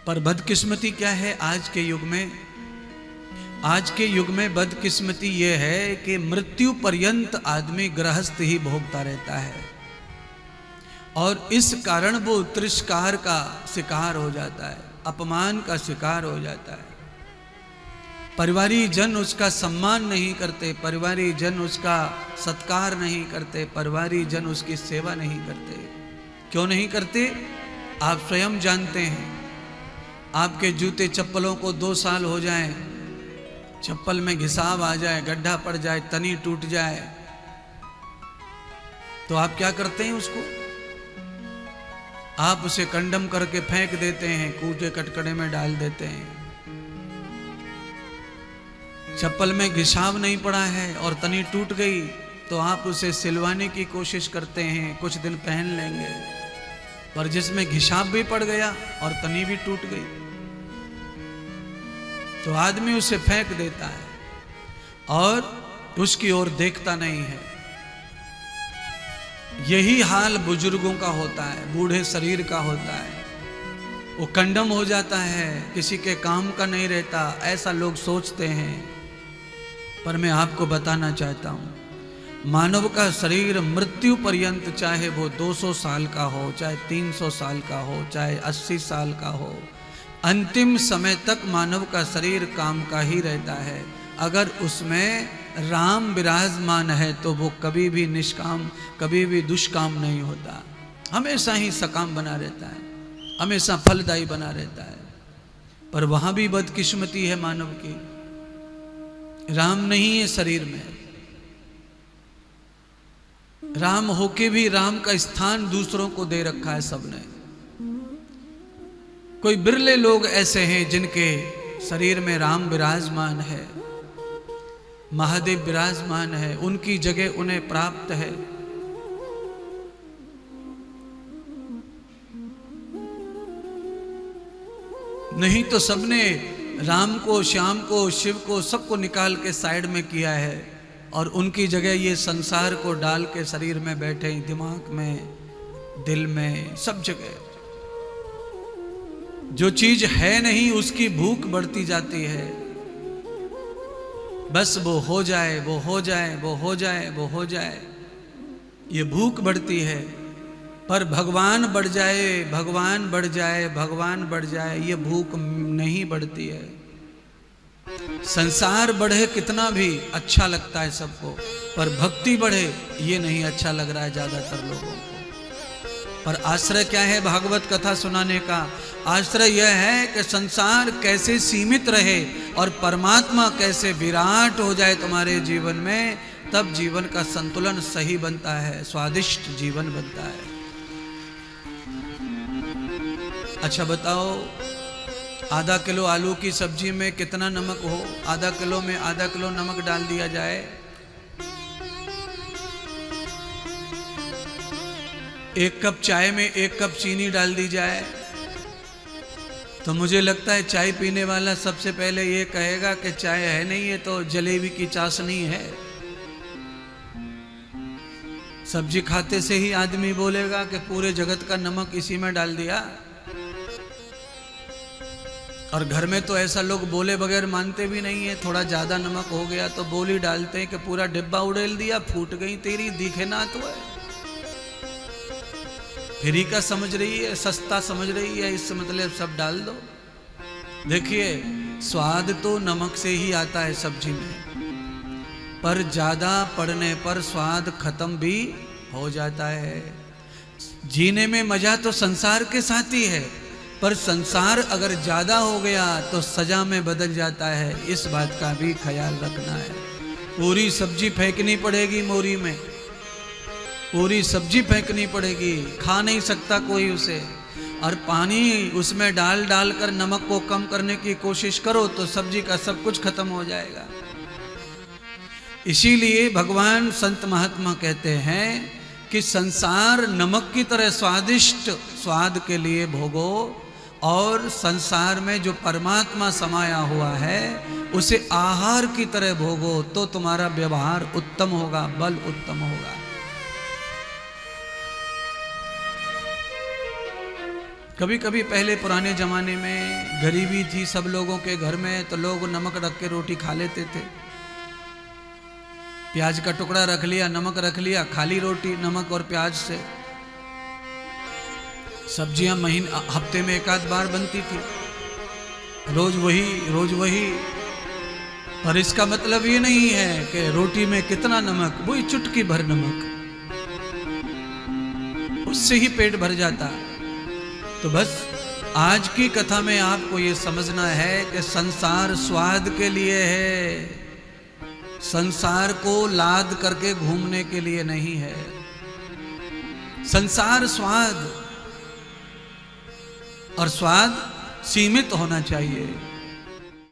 पर बदकिस्मती क्या है आज के युग में? आज के युग में बदकिस्मती ये है कि मृत्यु पर्यंत आदमी गृहस्थ ही भोगता रहता है और इस कारण वो तिरस्कार का शिकार हो जाता है, अपमान का शिकार हो जाता है। परिवारी जन उसका सम्मान नहीं करते, परिवारी जन उसका सत्कार नहीं करते, परिवारी जन उसकी सेवा नहीं करते। क्यों नहीं करते? आप स्वयं जानते हैं। आपके जूते चप्पलों को 2 साल हो जाएं, चप्पल में घिसाव आ जाए, गड्ढा पड़ जाए, तनी टूट जाए, तो आप क्या करते हैं? उसको आप उसे कंडम करके फेंक देते हैं, कूटे कटकड़े में डाल देते हैं। चप्पल में घिसाव नहीं पड़ा है और तनी टूट गई तो आप उसे सिलवाने की कोशिश करते हैं, कुछ दिन पहन लेंगे। पर जिसमें घिसाव भी पड़ गया और तनी भी टूट गई तो आदमी उसे फेंक देता है और उसकी ओर देखता नहीं है। यही हाल बुजुर्गों का होता है, बूढ़े शरीर का होता है। वो कंडम हो जाता है, किसी के काम का नहीं रहता, ऐसा लोग सोचते हैं। पर मैं आपको बताना चाहता हूं, मानव का शरीर मृत्यु पर्यंत, चाहे वो 200 साल का हो, चाहे 300 साल का हो, चाहे 80 साल का हो, अंतिम समय तक मानव का शरीर काम का ही रहता है। अगर उसमें राम विराजमान है तो वो कभी भी निष्काम, कभी भी दुष्काम नहीं होता, हमेशा ही सकाम बना रहता है, हमेशा फलदायी बना रहता है। पर वहां भी बदकिस्मती है मानव की, राम नहीं है शरीर में। राम होके भी राम का स्थान दूसरों को दे रखा है सबने। कोई बिरले लोग ऐसे हैं जिनके शरीर में राम विराजमान है, महादेव विराजमान है, उनकी जगह उन्हें प्राप्त है। नहीं तो सबने राम को, श्याम को, शिव को, सबको निकाल के साइड में किया है और उनकी जगह ये संसार को डाल के शरीर में बैठे, दिमाग में, दिल में, सब जगह। जो चीज है नहीं उसकी भूख बढ़ती जाती है। बस वो हो जाए, वो हो जाए, वो हो जाए, वो हो जाए, ये भूख बढ़ती है। पर भगवान बढ़ जाए, भगवान बढ़ जाए, भगवान बढ़ जाए, ये भूख नहीं बढ़ती है। संसार बढ़े कितना भी अच्छा लगता है सबको, पर भक्ति बढ़े ये नहीं अच्छा लग रहा है ज्यादातर लोगों को। पर आश्रय क्या है भागवत कथा सुनाने का? आश्रय यह है कि संसार कैसे सीमित रहे और परमात्मा कैसे विराट हो जाए तुम्हारे जीवन में, तब जीवन का संतुलन सही बनता है, स्वादिष्ट जीवन बनता है। अच्छा बताओ, आधा किलो आलू की सब्जी में कितना नमक हो? आधा किलो में आधा किलो नमक डाल दिया जाए, 1 कप चाय में 1 कप चीनी डाल दी जाए, तो मुझे लगता है चाय पीने वाला सबसे पहले ये कहेगा कि चाय है नहीं, ये तो जलेबी की चाशनी है। सब्जी खाते से ही आदमी बोलेगा कि पूरे जगत का नमक इसी में डाल दिया। और घर में तो ऐसा लोग बोले बगैर मानते भी नहीं है, थोड़ा ज्यादा नमक हो गया तो बोली डालते हैं कि पूरा डिब्बा उड़ेल दिया, फूट गई तेरी, दिखे ना तो है। फ्री का समझ रही है, सस्ता समझ रही है, इससे मतलब सब डाल दो। देखिए, स्वाद तो नमक से ही आता है सब्जी में, पर ज्यादा पड़ने पर स्वाद खत्म भी हो जाता है। जीने में मजा तो संसार के साथ ही है, पर संसार अगर ज्यादा हो गया तो सजा में बदल जाता है, इस बात का भी ख्याल रखना है। पूरी सब्जी फेंकनी पड़ेगी मोरी में, पूरी सब्जी फेंकनी पड़ेगी, खा नहीं सकता कोई उसे। और पानी उसमें डाल डाल कर नमक को कम करने की कोशिश करो तो सब्जी का सब कुछ खत्म हो जाएगा। इसीलिए भगवान संत महात्मा कहते हैं कि संसार नमक की तरह स्वादिष्ट स्वाद के लिए भोगो, और संसार में जो परमात्मा समाया हुआ है उसे आहार की तरह भोगो, तो तुम्हारा व्यवहार उत्तम होगा, बल उत्तम होगा। कभी कभी पहले पुराने ज़माने में गरीबी थी सब लोगों के घर में, तो लोग नमक रख के रोटी खा लेते थे। प्याज का टुकड़ा रख लिया, नमक रख लिया, खाली रोटी नमक और प्याज से। सब्जियां हफ्ते में एक आध बार बनती थी, रोज वही। पर इसका मतलब ये नहीं है कि रोटी में कितना नमक, वही चुटकी भर नमक, उससे ही पेट भर जाता। तो बस आज की कथा में आपको ये समझना है कि संसार स्वाद के लिए है, संसार को लाद करके घूमने के लिए नहीं है। संसार स्वाद, और स्वाद सीमित होना चाहिए।